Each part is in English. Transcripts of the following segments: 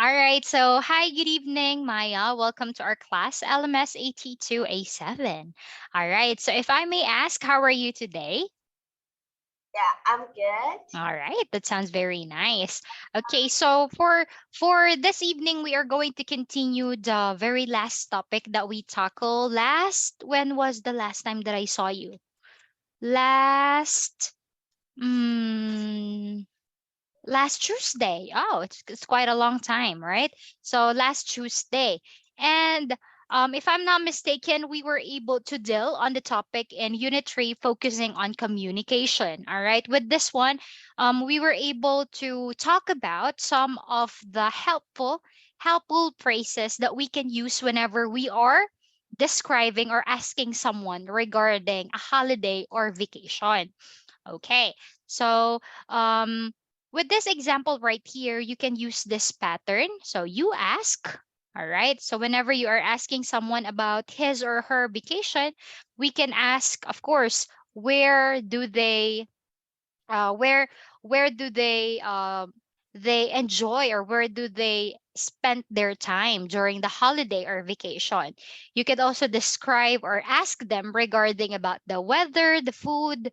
All right. So, hi, good evening, Maya. Welcome to our class, LMS AT2A7. All right. So, if I may ask, how are you today? Yeah, I'm good. All right, that sounds very nice. Okay, so for this evening, we are going to continue the very last topic that we tackled last. When was the last time that I saw you? Last. mm, Last Tuesday. Oh, it's quite a long time, right? So last Tuesday. And if I'm not mistaken, we were able to deal on the topic in Unit 3, focusing on communication. All right. With this one, we were able to talk about some of the helpful phrases that we can use whenever we are describing or asking someone regarding a holiday or vacation. Okay. So um, with this example right here, you can use this pattern. So you ask, all right. So whenever you are asking someone about his or her vacation, we can ask, of course, where do they, uh, where where do they enjoy, or where do they spend their time during the holiday or vacation. You could also describe or ask them regarding about the weather, the food,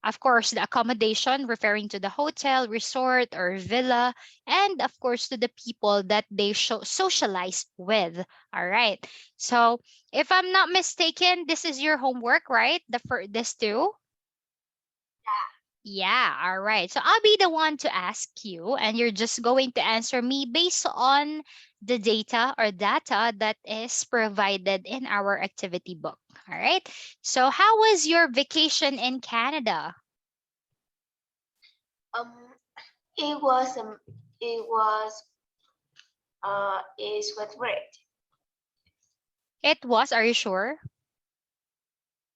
of course, the accommodation, referring to the hotel, resort, or villa, and of course, to the people that they socialize with. All right. So, if I'm not mistaken, this is your homework, right? This too. Yeah, all right. So I'll be the one to ask you, and you're just going to answer me based on the data that is provided in our activity book. All right. So, how was your vacation in Canada? Um, it was it was it was great. It was, are you sure?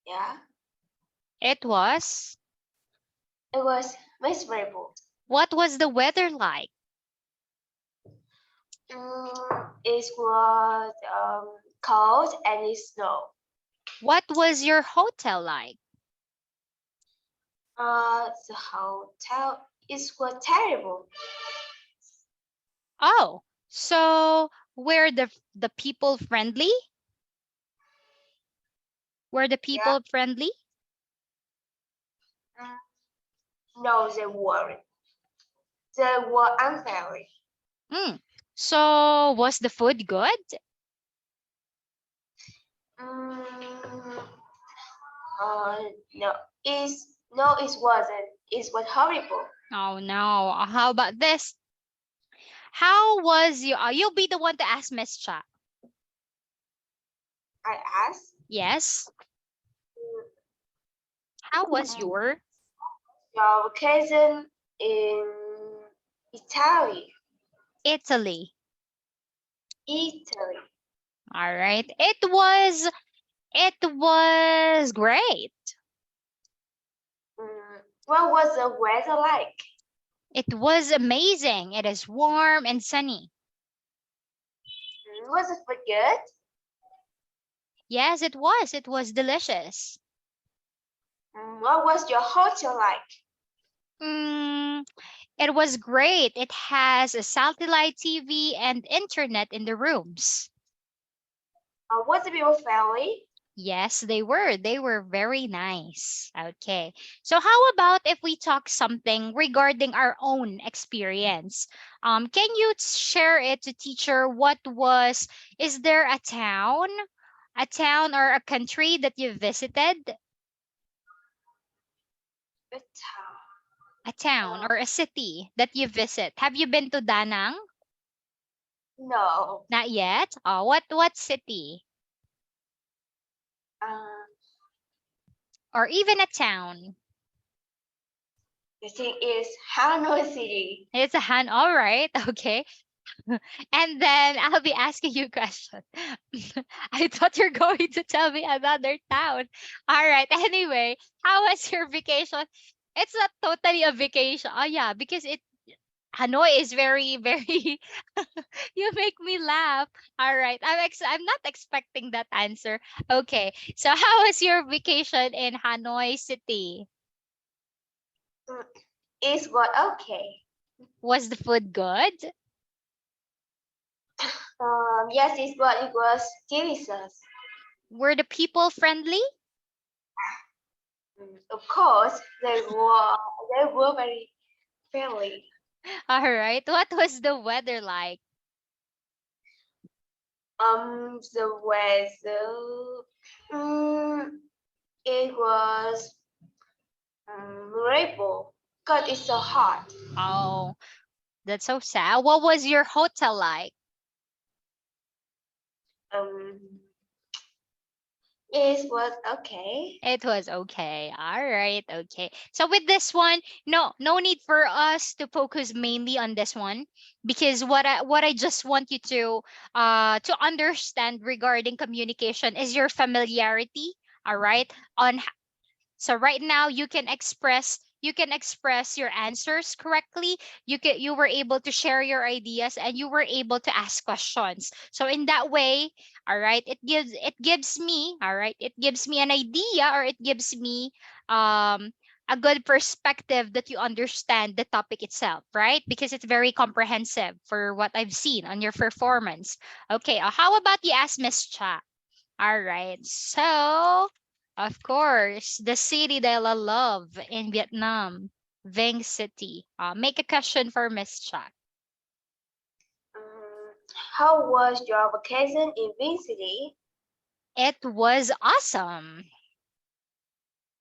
Yeah, It was. it was miserable. What was the weather like? It was cold and it snowed. What was your hotel like? The hotel is was terrible. Oh, so were the people friendly? Were the Yeah, people friendly? mm, no, they weren't. They were unfairly. Mm. So was the food good? Mm, uh, no, it wasn't. It was horrible. Oh no. How about this? How was you? You'll be the one to ask Miss Cha. I asked. Yes. How was Mm, your Your vacation in Italy. Italy? Italy. All right. It was great. What was the weather like? It was amazing. It is warm and sunny. Was it for good? Yes, it was. It was delicious. What was your hotel like? Mm, it was great. It has a satellite TV and internet in the rooms. Was it your family? Yes, they were. They were very nice. Okay. So how about if we talk something regarding our own experience? Can you share it to teacher? Is there a town or a country that you visited? It, A town uh, or a city that you visit? Have you been to Danang? no. Not yet. Oh, what city? Uh, Or even a town? the thing is Hanoi City. It's a Han. All right. Okay. And then I'll be asking you questions. I thought you're going to tell me another town. All right. Anyway, how was your vacation? It's not totally a vacation. Oh yeah, because it Hanoi is very, very. You make me laugh. All right, I'm not expecting that answer. Okay, so how was your vacation in Hanoi City? It was okay. Was the food good? Yes, it was delicious. Were the people friendly? Of course, they were very friendly. All right. What was the weather like? The weather, it was rainbow because it's so hot. Oh, that's so sad. What was your hotel like? Um, it was okay. It was okay. All right. Okay. So with this one, no need for us to focus mainly on this one, because what I just want you to understand regarding communication is your familiarity. All right. So right now you can express your answers correctly. You were able to share your ideas and you were able to ask questions. So in that way, all right, it gives me an idea, or it gives me um a good perspective that you understand the topic itself, right? Because it's very comprehensive for what I've seen on your performance. Okay, how about you ask Miss Cha? All right. So, of course, the city that I love in Vietnam, Vinh City. Make a question for Miss Cha. Um, how was your vacation in Vin City? It was awesome.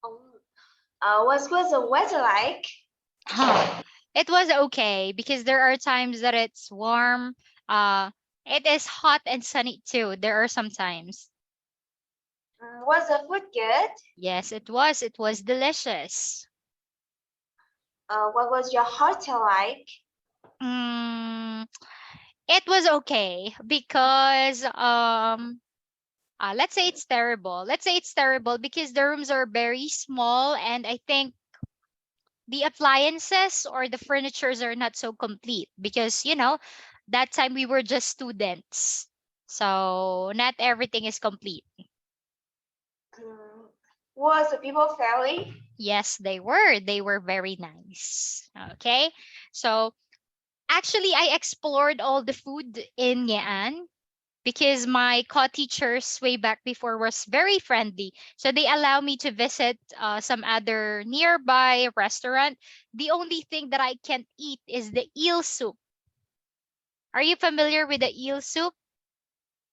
Um, what was the weather like? Huh. It was okay because there are times that it's warm. Uh, it is hot and sunny too. There are some times. Was the food good? Yes, it was. It was delicious. What was your hotel like? Mm, it was okay because let's say it's terrible because the rooms are very small, and I think the appliances or the furnitures are not so complete because that time we were just students, so not everything is complete. Mm, was the people friendly? Yes, they were very nice. Okay, so actually I explored all the food in Yean because my co-teachers way back before was very friendly. So they allow me to visit some other nearby restaurant. The only thing that I can't eat is the eel soup. Are you familiar with the eel soup?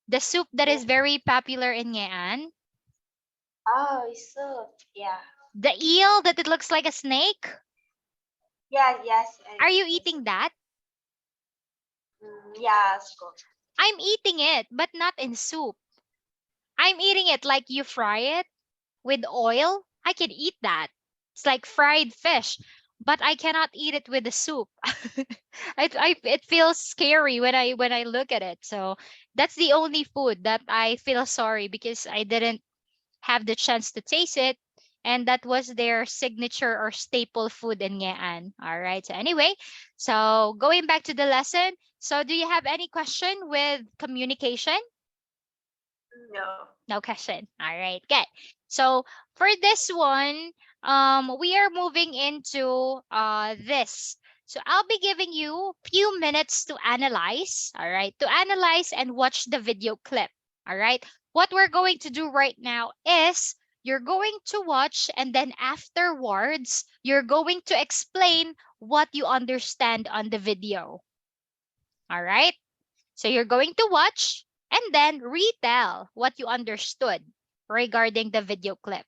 The soup that is Yes. very popular in Yean. Oh, it's so yeah. The eel that it looks like a snake. Yes, yes, Are you yes. eating that? Yes, good. I'm eating it, but not in soup. I'm eating it like you fry it with oil. I can eat that. It's like fried fish, but I cannot eat it with the soup. It feels scary when I look at it. So that's the only food that I feel sorry because I didn't have the chance to taste it. And that was their signature or staple food in Yean. All right. So anyway, so going back to the lesson. So do you have any question with communication? No. No question. All right, good. So for this one, we are moving into this. So I'll be giving you few minutes to analyze. All right, to analyze and watch the video clip. All right. What we're going to do right now is you're going to watch, and then afterwards you're going to explain what you understand on the video. All right. So you're going to watch and then retell what you understood regarding the video clip.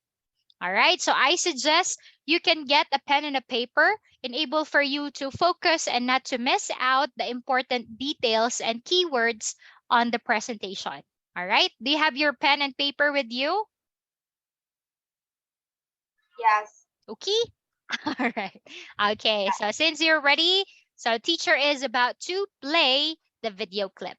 All right. So I suggest you can get a pen and a paper, enable for you to focus and not to miss out the important details and keywords on the presentation. All right. Do you have your pen and paper with you? Yes. Okay. All right. Okay. So since you're ready, so teacher is about to play the video clip.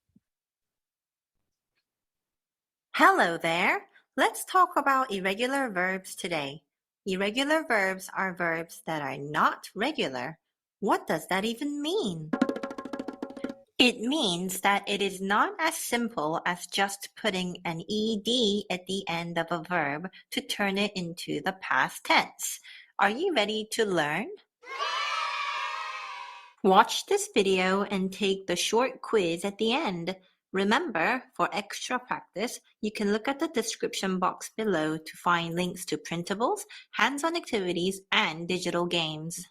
Hello there. Let's talk about irregular verbs today. Irregular verbs are verbs that are not regular. What does that even mean? It means that it is not as simple as just putting an ed at the end of a verb to turn it into the past tense. Are you ready to learn? Watch this video and take the short quiz at the end. Remember, for extra practice, you can look at the description box below to find links to printables, hands-on activities, and digital games.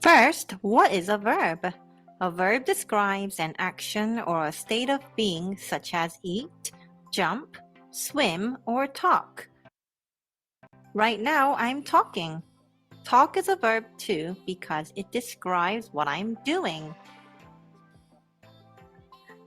First, what is a verb? A verb describes an action or a state of being such as eat, jump, swim, or talk. Right now, I'm talking. Talk is a verb too because it describes what I'm doing.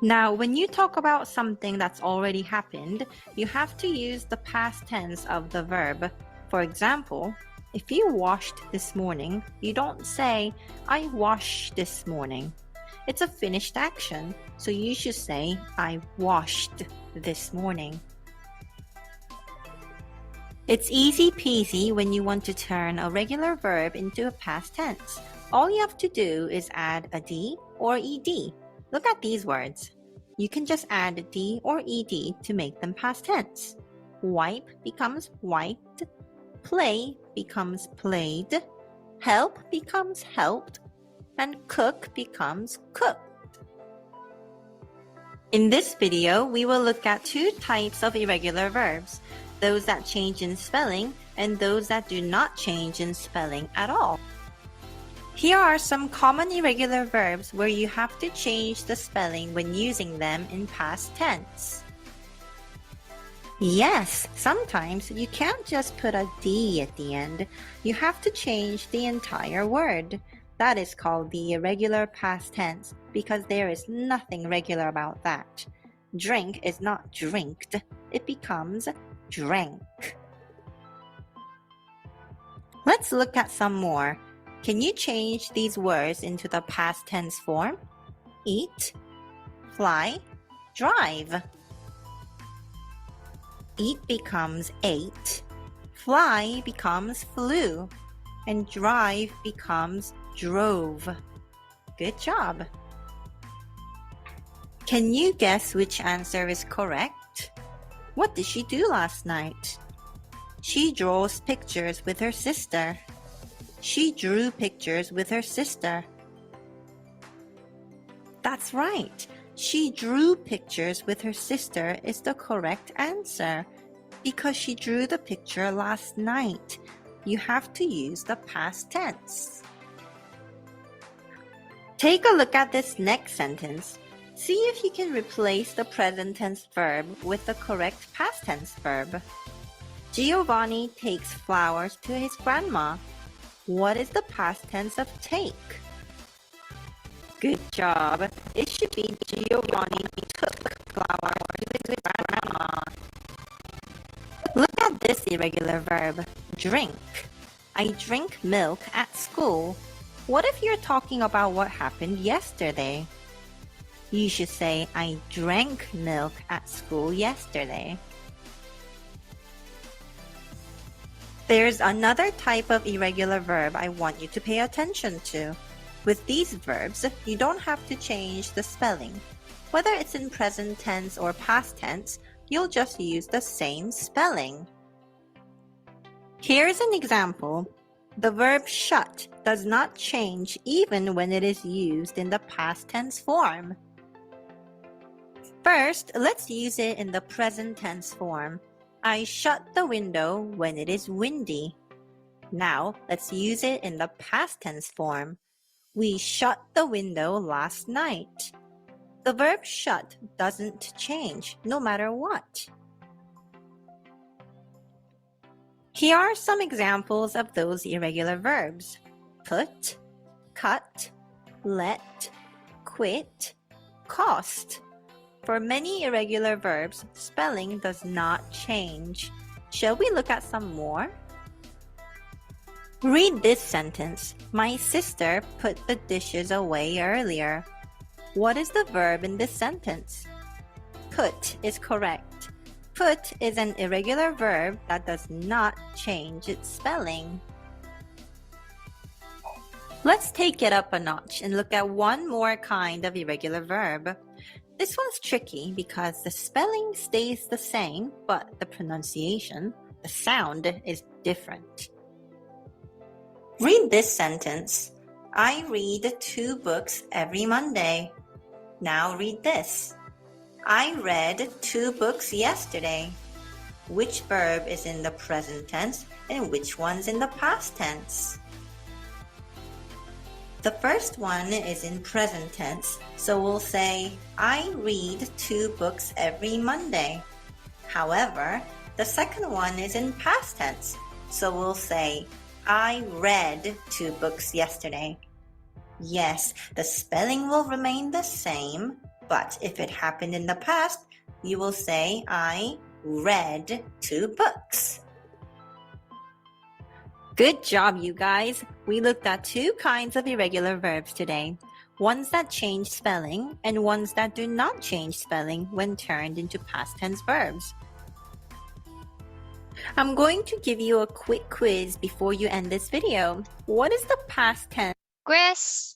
Now, when you talk about something that's already happened, you have to use the past tense of the verb. For example, if you washed this morning, you don't say, I washed this morning. It's a finished action, so you should say, I washed this morning. It's easy peasy when you want to turn a regular verb into a past tense. All you have to do is add a D or ED. Look at these words. You can just add D or ED to make them past tense. Wipe becomes wiped. Play becomes played. Help becomes helped. And cook becomes cooked. In this video, we will look at two types of irregular verbs. Those that change in spelling and those that do not change in spelling at all. Here are some common irregular verbs where you have to change the spelling when using them in past tense. Yes, sometimes you can't just put a D at the end. You have to change the entire word. That is called the irregular past tense because there is nothing regular about that. Drink is not drinked. It becomes drank. Let's look at some more. Can you change these words into the past tense form? Eat, fly, drive. Eat becomes ate, fly becomes flew, and drive becomes drove. Good job. Can you guess which answer is correct? What did she do last night? She draws pictures with her sister. She drew pictures with her sister. That's right. She drew pictures with her sister is the correct answer because she drew the picture last night. You have to use the past tense. Take a look at this next sentence. See if you can replace the present tense verb with the correct past tense verb. Giovanni takes flowers to his grandma. What is the past tense of take? Good job. It should be Giovanni took flowers to his grandma. Look at this irregular verb, drink. I drink milk at school. What if you're talking about what happened yesterday? You should say, I drank milk at school yesterday. There's another type of irregular verb I want you to pay attention to. With these verbs, you don't have to change the spelling. Whether it's in present tense or past tense, you'll just use the same spelling. Here's an example. The verb shut does not change even when it is used in the past tense form. First, let's use it in the present tense form. I shut the window when it is windy. Now, let's use it in the past tense form. We shut the window last night. The verb shut doesn't change no matter what. Here are some examples of those irregular verbs. Put, cut, let, quit, cost. For many irregular verbs, spelling does not change. Shall we look at some more? Read this sentence. My sister put the dishes away earlier. What is the verb in this sentence? Put is correct. Put is an irregular verb that does not change its spelling. Let's take it up a notch and look at one more kind of irregular verb. This one's tricky because the spelling stays the same, but the pronunciation The sound is different. Read this sentence. I read 2 books every Monday. Now read this. I read 2 books yesterday. Which verb is in the present tense and which one's in the past tense? The first one is in present tense, so we'll say, I read 2 books every Monday. However, the second one is in past tense, so we'll say, I read 2 books yesterday. Yes, the spelling will remain the same, but if it happened in the past, you will say, I read 2 books. Good job, you guys! We looked at 2 kinds of irregular verbs today. Ones that change spelling and ones that do not change spelling when turned into past tense verbs. I'm going to give you a quick quiz before you end this video. What is the past tense Chris,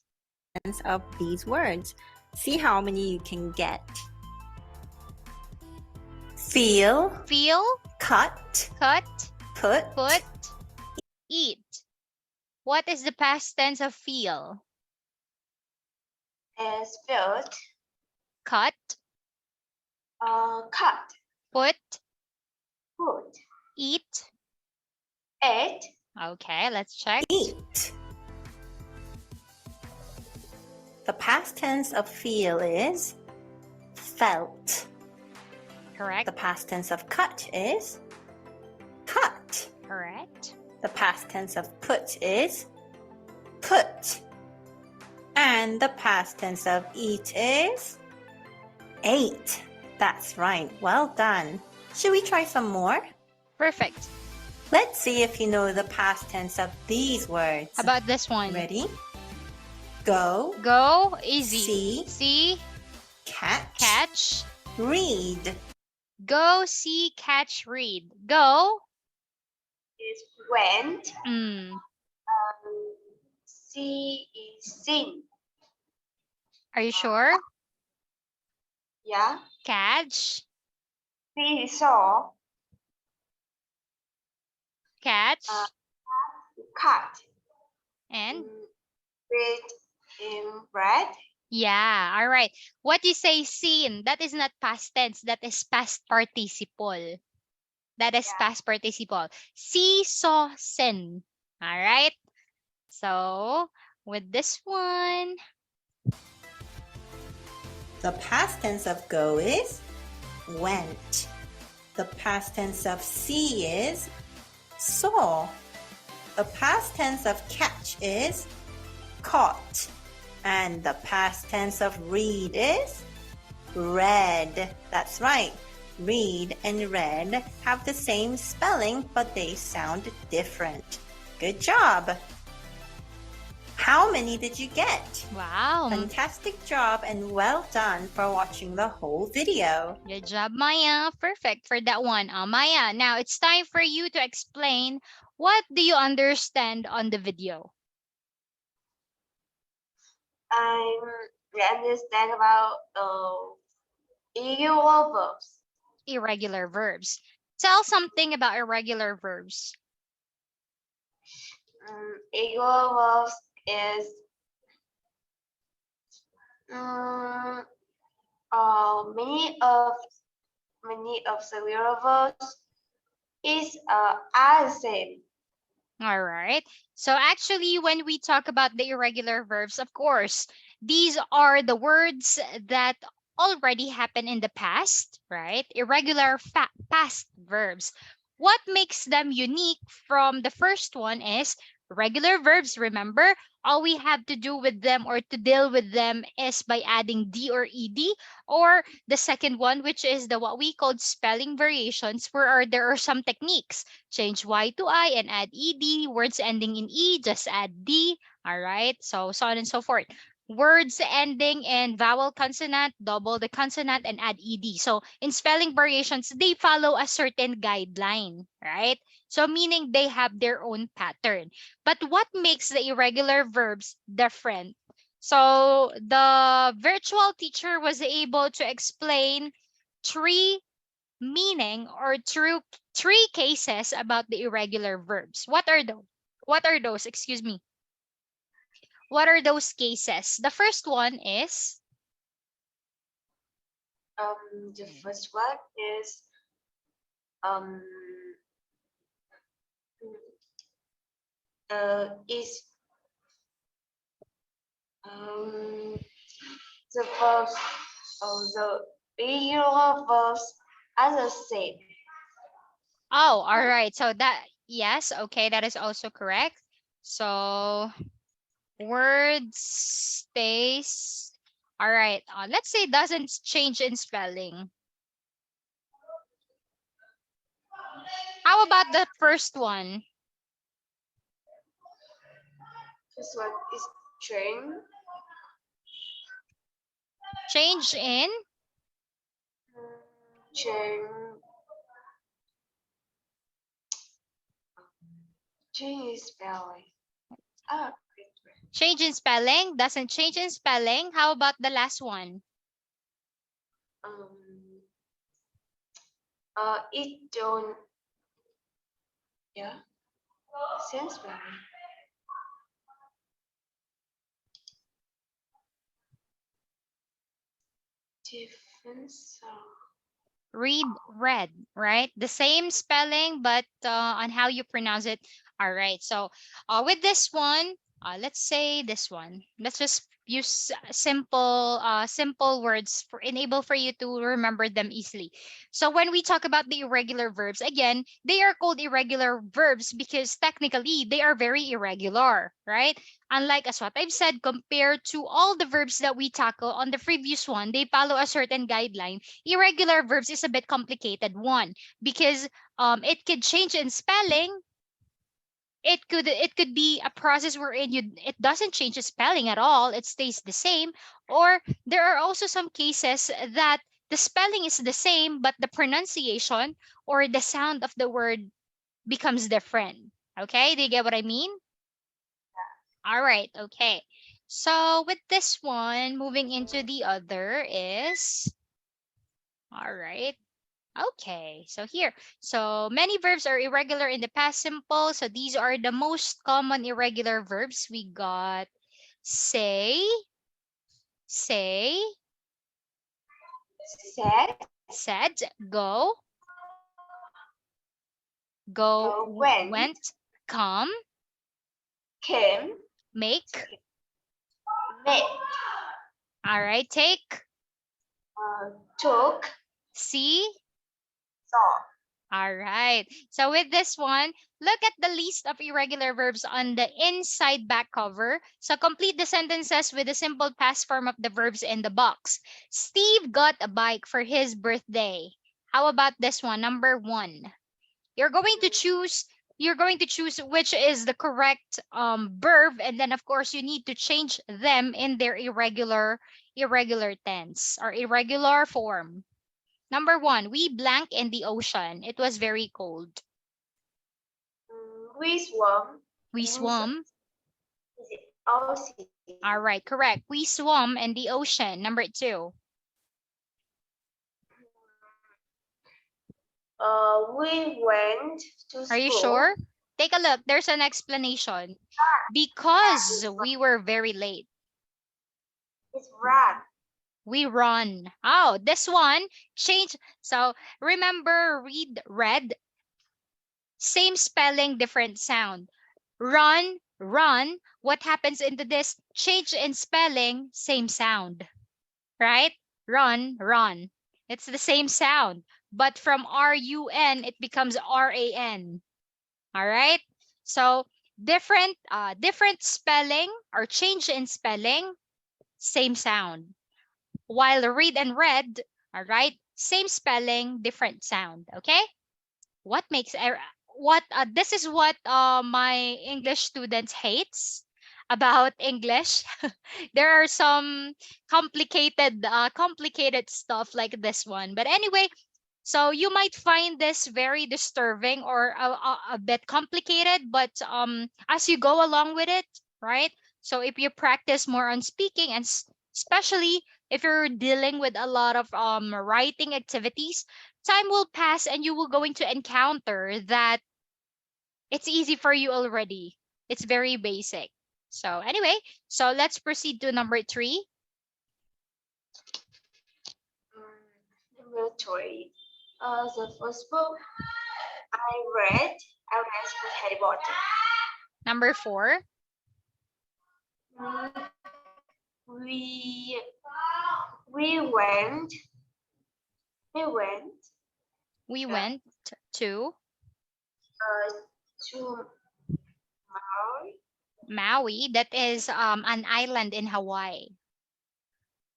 of these words? See how many you can get. Feel, feel, cut, cut, put, put, eat. What is the past tense of feel? Is filled, Cut, cut, put, put, eat. ate, Okay, let's check. eat. The past tense of feel is felt. Correct, The past tense of cut is cut. correct. The past tense of put is put. And the past tense of eat is ate. That's right. Well done. Should we try some more? Perfect. Let's see if you know the past tense of these words. How about this one? Ready? Go, Go, easy. see, catch, Catch. read. Go, see, catch, read. Go. is went, Mm. see is seen. Are you sure? Yeah. Catch. See is saw, Catch. cut, And read in bread, yeah, all right. What you say seen, that is not past tense, that is past participle. That is Yeah. past participle. See, saw, seen. All right. So with this one, The past tense of go is went. The past tense of see is saw. The past tense of catch is caught. And the past tense of read is read. That's right. Read and read have the same spelling, but they sound different. Good job. How many did you get? wow. Fantastic job and well done for watching the whole video. Good job, Maya. Perfect for that one. Maya, now it's time for you to explain what do you understand on the video? we understand about irregular verbs. Irregular verbs. Tell something about irregular verbs. Irregular verbs is many of the real verbs is are the same. All right. So actually, when we talk about the irregular verbs, of course, these are the words that already happened in the past, right? Irregular past verbs. What makes them unique from the first one is regular verbs, remember? All we have to do with them or to deal with them is by adding D or ED, or the second one, which is the what we called spelling variations, where there are some techniques. Change Y to I and add ED. Words ending in E, just add D. All right. So on and so forth. Words ending in vowel consonant, double the consonant and add ED. So in spelling variations, they follow a certain guideline, right? So meaning they have their own pattern. But what makes the irregular verbs different? So the virtual teacher was able to explain three meaning or three cases about the irregular verbs. What are those? What are those? Excuse me. What are those cases? The first one is The first one is um is um the verbs the irregular verbs are the same. oh, all right. So that yes, okay, that is also correct. So words stays. All right. Let's say doesn't change in spelling. How about the first one? This one is train. Change in Train. Train is spelling. Ah, great. change in spelling, doesn't change in spelling. How about the last one? Um. It don't. Yeah. Same spelling. Different sound. Read, read, right? The same spelling, but on how you pronounce it. All right. So with this one, let's say this one. Let's just use simple words for enable for you to remember them easily. So when we talk about the irregular verbs, again, they are called irregular verbs because technically they are very irregular, right? Unlike as what I've said, compared to all the verbs that we tackle on the previous one, they follow a certain guideline. Irregular verbs is a bit complicated one because it could change in spelling. It could be a process wherein it doesn't change the spelling at all, it stays the same. Or there are also some cases that the spelling is the same but the pronunciation or the sound of the word becomes different. Okay, do you get what I mean? All right, okay. So with this one, moving into the other is all right. Okay, so here. So many verbs are irregular in the past simple. So these are the most common irregular verbs. We got say, say, Said. said, go, go, Went. went, come, Came. make. Met. All right, take, Took. see. Saw. All right. So with this one, look at the list of irregular verbs on the inside back cover. So complete the sentences with the simple past form of the verbs in the box. Steve got a bike for his birthday. How about this one? Number 1. You're going to choose which is the correct verb, and then of course you need to change them in their irregular tense or irregular form. Number 1, we blank in the ocean. It was very cold. We swam We in swam. the ocean. All right, correct. We swam in the ocean. Number 2. We went to Are you school. sure? Take a look. There's an explanation. Because we were very late. It's ran. We run. Oh, this one change. So remember, read, read. Same spelling, different sound. Run, run. What happens into this? Change in spelling, same sound. Right? Run, run. It's the same sound. But from RUN, it becomes RAN. All right? So different spelling or change in spelling, same sound. While read and read, all right, same spelling, different sound. Okay? What makes what this is what my English students hates about English. There are some complicated stuff like this one, but anyway, so you might find this very disturbing or a bit complicated, but as you go along with it, right? So if you practice more on speaking and especially if you're dealing with a lot of writing activities, time will pass and you will going to encounter that it's easy for you already. It's very basic. So anyway, so let's proceed to number 3. Number three. The first book I read was Harry Potter. Number 4, Mm, we we went we went we uh, went to to Maui. Maui. That is an island in Hawaii.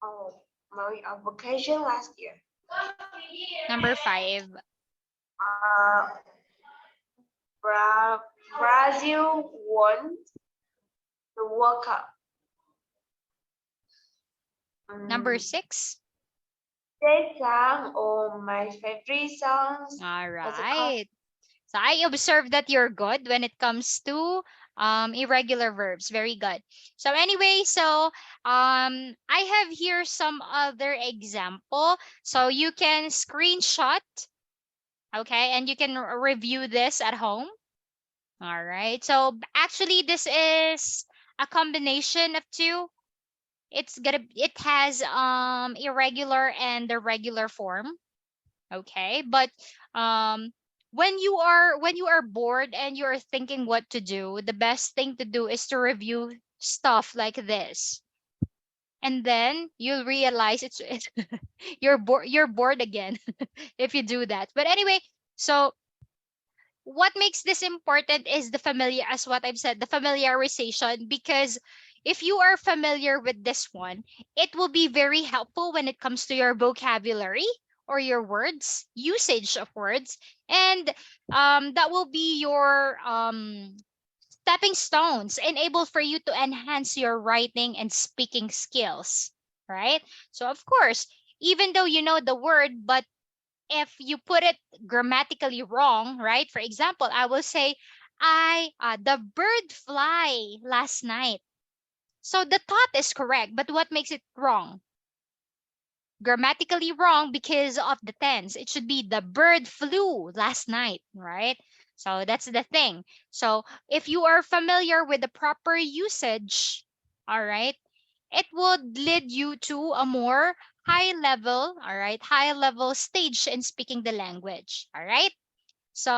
Oh, Maui on vacation last year. Number 5, Uh, Brazil won the World Cup. number Mm, 6. they sang all my favorite songs All as a couple. right. So I observe that you're good when it comes to irregular verbs. Very good. So anyway, so I have here some other example. So you can screenshot, okay, and you can review this at home. All right. So actually, this is a combination of two. It has irregular and the regular form. Okay, but um when you are bored and you are thinking what to do, the best thing to do is to review stuff like this, and then you'll realize it's you're bored again if you do that. But anyway, so what makes this important is the familiar, as what I've said, the familiarization, because if you are familiar with this one, it will be very helpful when it comes to your vocabulary or your words, usage of words, and that will be your stepping stones, enable for you to enhance your writing and speaking skills, right? So of course, even though you know the word, but if you put it grammatically wrong, right? For example, I will say, the bird fly last night. So the thought is correct, but what makes it wrong? Grammatically wrong because of the tense. It should be the bird flew last night, right? So that's the thing. So if you are familiar with the proper usage, all right, it would lead you to a more high level, all right, high level stage in speaking the language, all right? So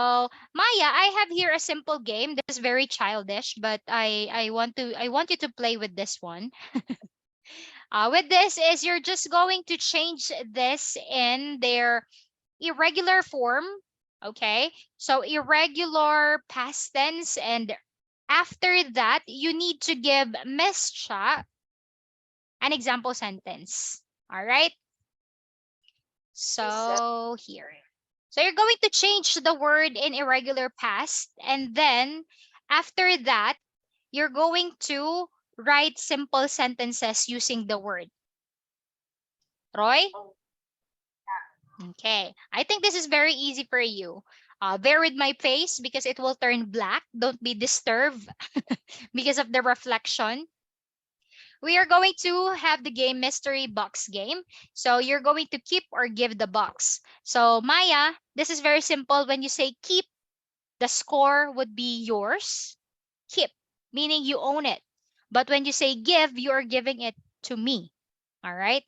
Maya, I have here a simple game. This is very childish, but I want you to play with this one. With this is you're just going to change this in their irregular form. Okay, so irregular past tense, and after that you need to give Miss Cha an example sentence. All right. Yes, sir. So here. So you're going to change the word in irregular past, and then after that, you're going to write simple sentences using the word. Roy? Oh, Okay. I think this is very easy for you. Bear with my face because it will turn black. Don't be disturbed because of the reflection. We are going to have the game mystery box game. So you're going to keep or give the box. So Maya, this is very simple. When you say keep, the score would be yours. Keep, meaning you own it. But when you say give, you are giving it to me. All right.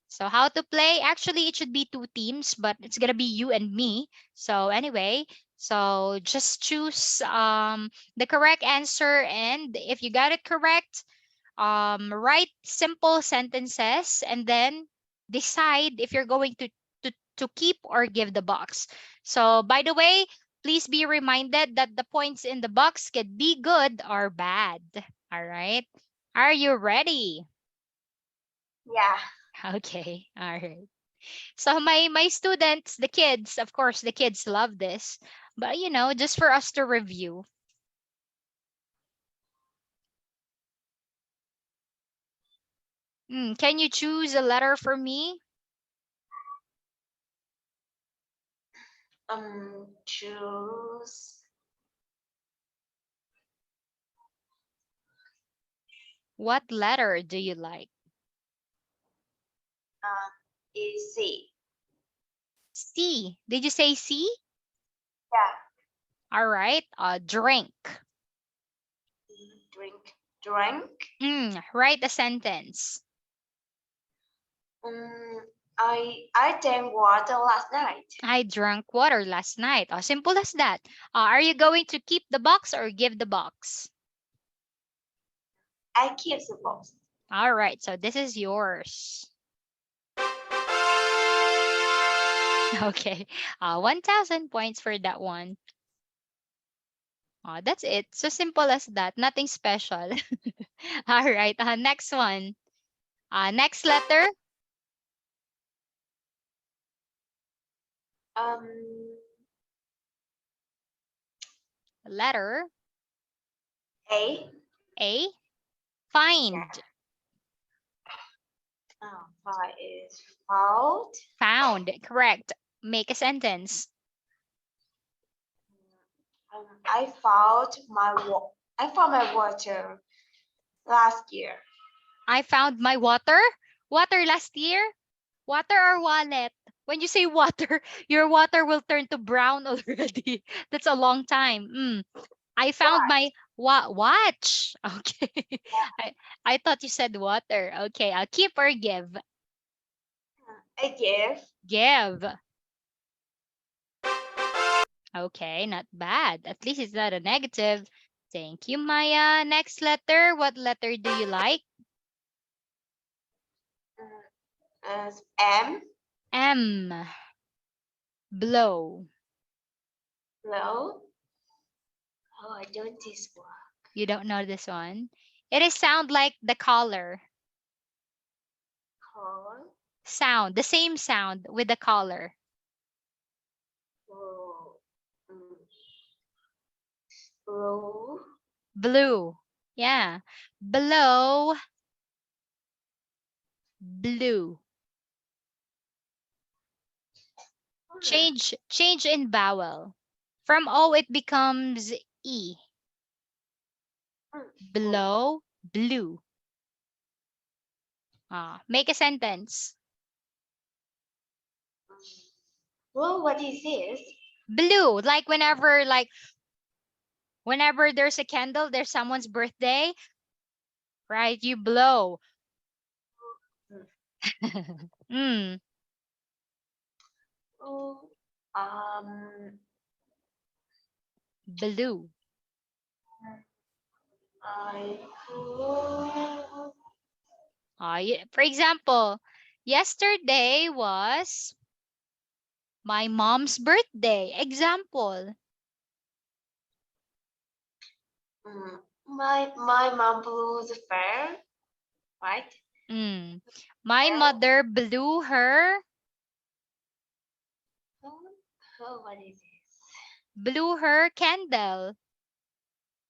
So how to play? Actually, it should be two teams, but it's gonna be you and me. So anyway, so just choose the correct answer, and if you got it correct, write simple sentences, and then decide if you're going to keep or give the box. So by the way, please be reminded that the points in the box could be good or bad. All right. Are you ready? yeah, Okay. All right. So my students, the kids, of course, the kids love this. But just for us to review. Can you choose a letter for me? choose What letter do you like? is C. C. Did you say C? Yeah. All right. Drink. Drink. Drink. Write a sentence. Um, I drank water last night. I drank water last night. Oh, simple as that. Are you going to keep the box or give the box? I keep the box. All right. So this is yours. Okay. 1,000 points for that one. That's it. So simple as that. Nothing special. All right. Next one. Next letter. Um, Letter A. A. Yeah. Find. Five is found. Found. Correct. Make a sentence. I found my water last year. I found my water. Water last year. Water or wallet? When you say water, your water will turn to brown already. That's a long time. I found What? my watch. Okay. I I thought you said water. Okay. I'll keep or give. I give. Give. Okay, not bad. At least it's not a negative. Thank you, Maya. Next letter. What letter do you like? M. M. Blow. Hello. Oh, I don't this one. You don't know this one? It is sound like the collar. Call. Sound. The same sound with the collar. Oh. mm, Blue. Blue. Yeah. Blow. Blue. Change in vowel. From O it becomes E. Oh. Blow. Blue. Make a sentence. Well, what is this? Blue. Whenever there's a candle, there's someone's birthday, right? You blow. mm, Oh. Um. Blue. I. Oh. For example, yesterday was my mom's birthday. Example. My mom blew the fair, right? Mm. My Fair. mother blew her Oh, what is this? candle.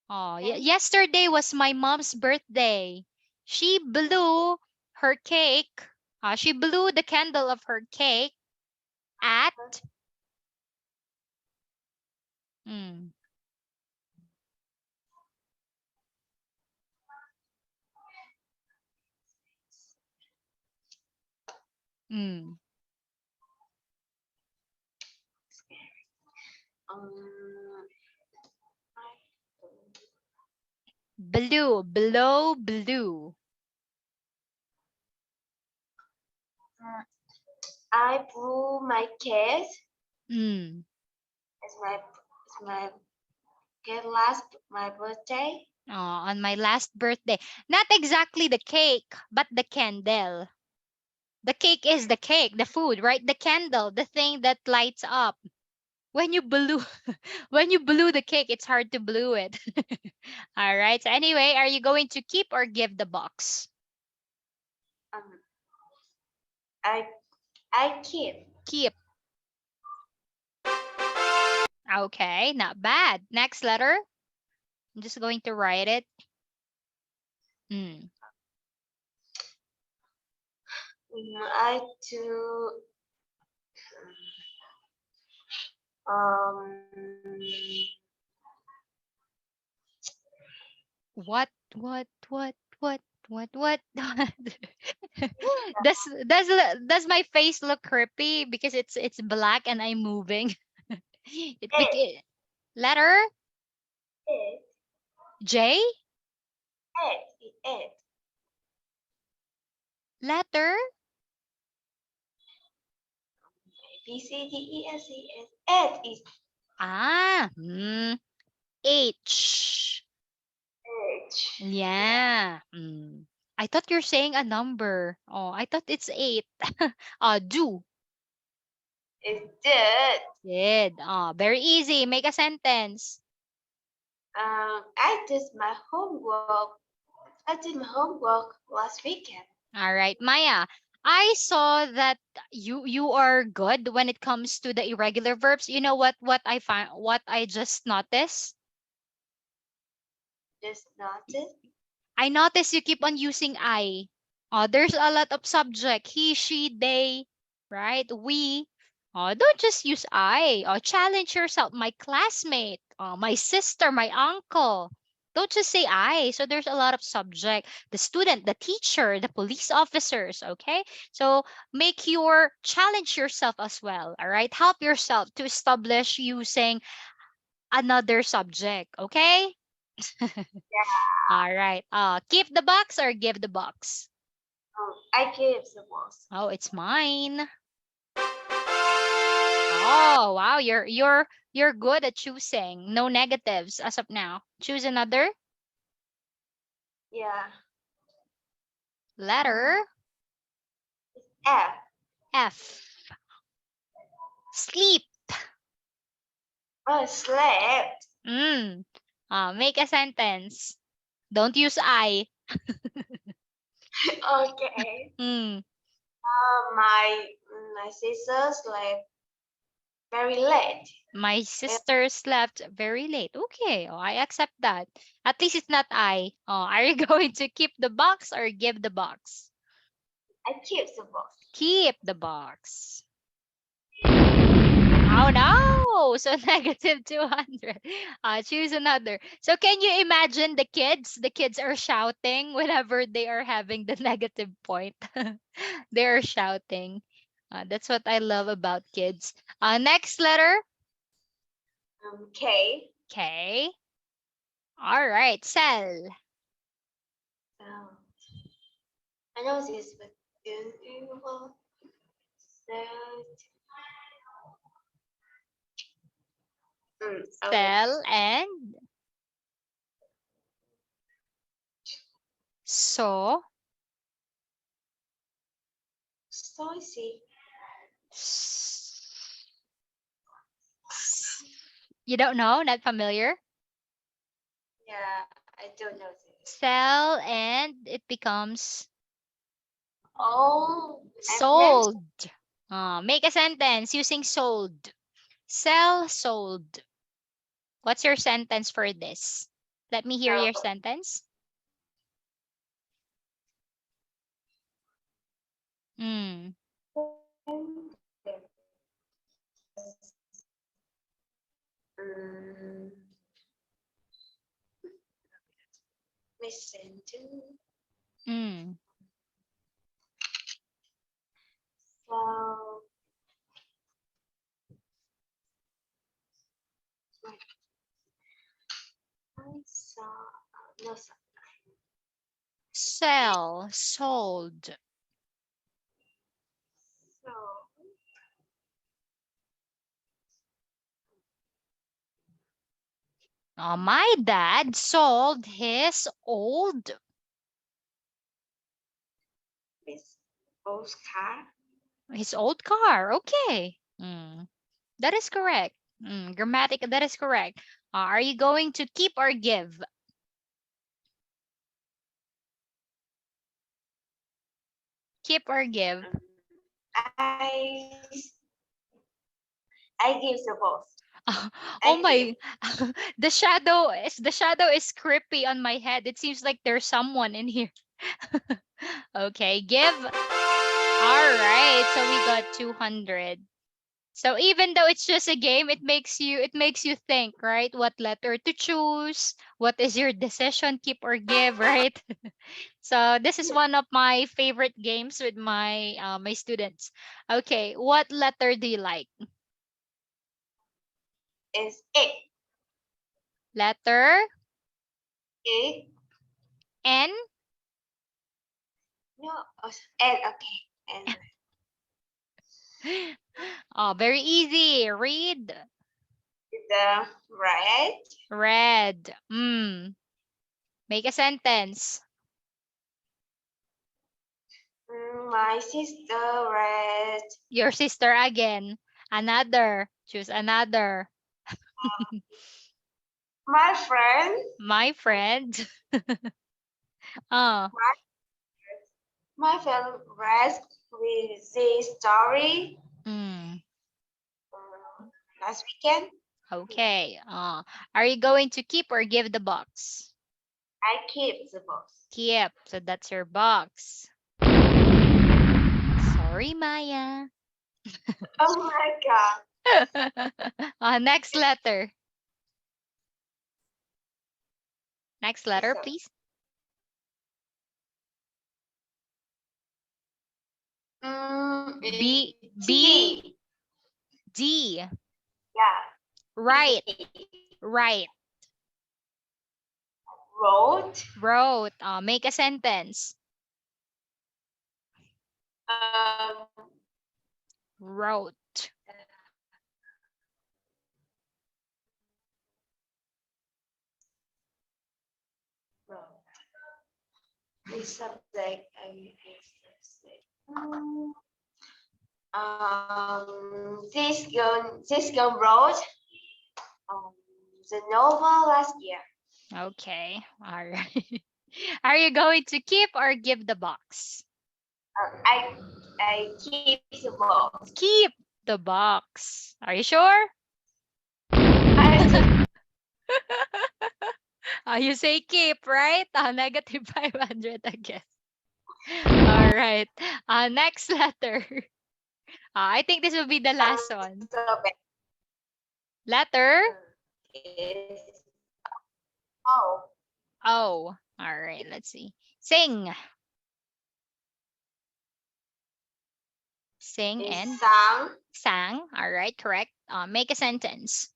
And Yesterday was my mom's birthday. She blew her cake. She blew the candle of her cake at mm, mm, um. blue, blow, blue. I blew my kiss. Mm. It's my kid last my birthday. On my last birthday. Not exactly the cake, but the candle. The cake is the cake, the food, right? The candle, the thing that lights up. When you blew when you blew the cake, it's hard to blew it. All right. So anyway, are you going to keep or give the box? Um. I I keep. Keep. Okay, not bad. Next letter. I'm just going to write it. Mm. I do. Um. What, what, what, what, what? Does my face look creepy because it's black and I'm moving? It It, became letter it, J, it. letter B, C, D, E, F, C, S. It is ah H. H. Yeah, Yeah. I thought you're saying a number. Oh, I thought it's eight. Do. it did. Did. Very easy. Make a sentence. I did my homework. I did my homework last weekend. All right, Maya. I saw that you are good when it comes to the irregular verbs. You know what I just noticed? Just noticed. I noticed you keep on using I. There's a lot of subject. He, she, they, right? We. Don't just use I. Challenge yourself. My classmate, my sister, my uncle. Don't just say I. So there's a lot of subject. The student, the teacher, the police officers. Okay. So challenge yourself as well. All right. Help yourself to establish using another subject. Okay. All right. Keep the box or give the box? I gave the most. Oh, it's mine. Oh, wow. You're good at choosing. No negatives as of now. Choose another Yeah. letter. F. F. Sleep. Oh, slept. Mm. Make a sentence. Don't use I. Okay. Mm. My sister slept very late. My And sister slept very late. Okay, I accept that. At least it's not I. Are you going to keep the box or give the box? I keep the box. Keep the box. Oh no! So negative 200. Choose another. So can you imagine the kids? The kids are shouting whenever they are having the negative point. They are shouting. That's what I love about kids. Next letter. K. K. All right. Cell. Um, I know this, but you will okay. Cell and so. So easy. You don't know? Not familiar? Yeah, I don't know this. Sell and it becomes Oh, and then sold. Make a sentence using sold. Sell, sold. What's your sentence for this? Let me hear your so sentence. Mm. um, listen to Mm. so I saw no so Sell, sold. My dad sold this Oscar. his old car. Okay. That is correct. Grammatic, that is correct. Are you going to keep or give? Keep or give? I I give the both. Oh I give. my, the shadow is creepy on my head. It seems like there's someone in here. Okay, give. All right, so we got 200. So even though it's just a game, it makes you think, right? What letter to choose? What is your decision, keep or give, right? So this is one of my favorite games with my students. Okay, what letter do you like? Is egg. Letter Egg. N. No. Oh, and okay. And Oh, very easy. Read. the red. Red. Make a sentence. My sister red. Your sister again. Another. Choose another. My friend. My friend. Oh. My my friend red with the story Mm. last weekend. Okay. Are you going to keep or give the box? I keep the box. Keep. So that's your box. Sorry, Maya. Oh my god. Next letter. Next letter, So, please. B B T. D. Yeah. Right. D. Right. Road. Wrote. Make a sentence. Um. Wrote. Road. The subject. I subject. This girl wrote um, the novel last year. Okay. All right. Are you going to keep or give the box? I keep the box. Keep the box. Are you sure? I keep You say keep, right? Negative 500 again. All right. Next letter. I think this will be the last one. so bad. Letter Is oh O. All right. Let's see. Sing. Sing is and sang. sang. All right. Correct. Make a sentence.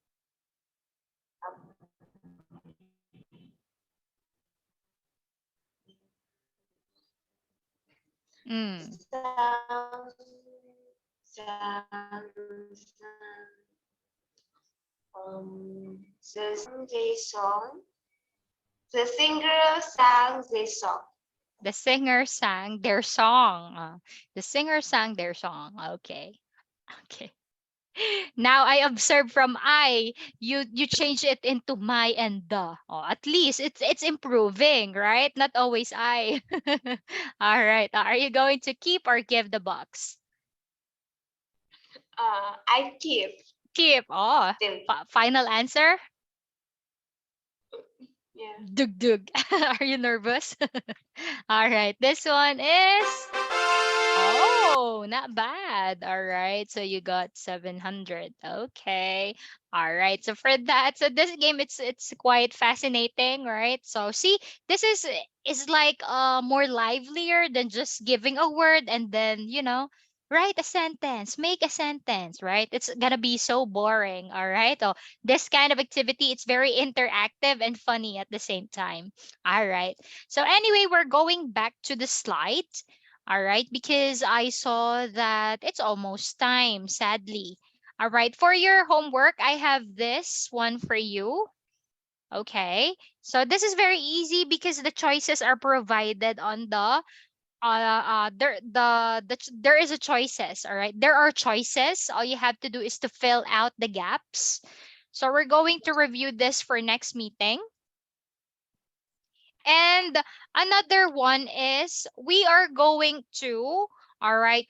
Mm. Sang, sang, the song. The singer sang this song. The singer sang their song. The singer sang their song. Okay. Okay. Now I observe from I, you change it into my and the. Oh, at least it's improving, right? Not always I. All right. Are you going to keep or give the box? I keep Keep. Oh, the final answer? yeah. Dug dug. Are you nervous? All right. This one is oh, not bad. All right. So you got 700. Okay. All right. So for that, so this game it's quite fascinating, right? So see, this is like more livelier than just giving a word and then, write a sentence, make a sentence, right? It's gonna be so boring, all right? So this kind of activity, it's very interactive and funny at the same time. All right. So anyway, we're going back to the slide. All right, because I saw that it's almost time, sadly. All right, for your homework, I have this one for you. Okay, so this is very easy because the choices are provided on there is a choices. All right, there are choices. All you have to do is to fill out the gaps. So we're going to review this for next meeting. And another one is we are going to, all right,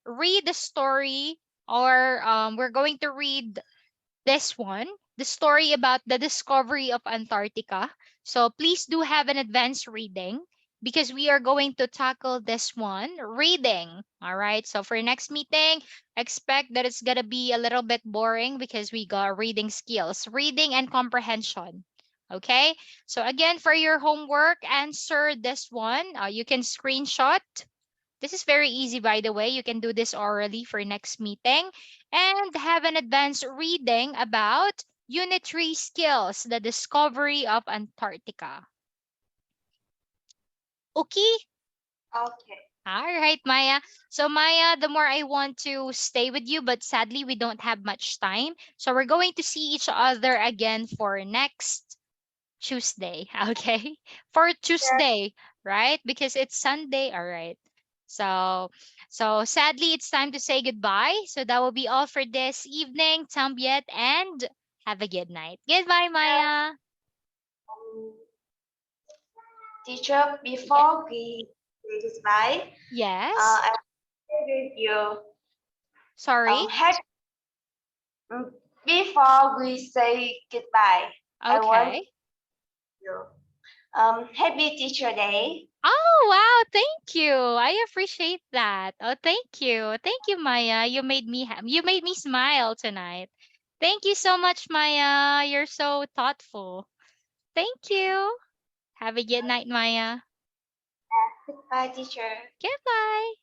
read the story or we're going to read this one, the story about the discovery of Antarctica. So please do have an advanced reading. because we are going to tackle this one, reading. All right. So for next meeting, expect that it's going to be a little bit boring because we got reading skills, reading and comprehension. Okay. So again, for your homework, answer this one. You can screenshot. This is very easy, by the way. You can do this orally for next meeting and have an advanced reading about Unit 3 skills, the discovery of Antarctica. Okay? Okay. All right, Maya. So, Maya, the more I want to stay with you, but sadly, we don't have much time. So, we're going to see each other again for next Tuesday. Okay? For Sure. Tuesday, right? Because it's Sunday. All right. So, so sadly, it's time to say goodbye. So, that will be all for this evening, Tambiet, and have a good night. Goodbye, Maya. Um, Teacher, Yeah. before we say goodbye, Yes. I will give you Sorry. happy. Before we say goodbye, I want Okay. you happy Teacher Day. Oh, wow. Thank you. I appreciate that. Oh, thank you. Thank you, Maya. You made me smile tonight. Thank you so much, Maya. You're so thoughtful. Thank you. Have a good night, Maya. Goodbye, Teacher. Goodbye.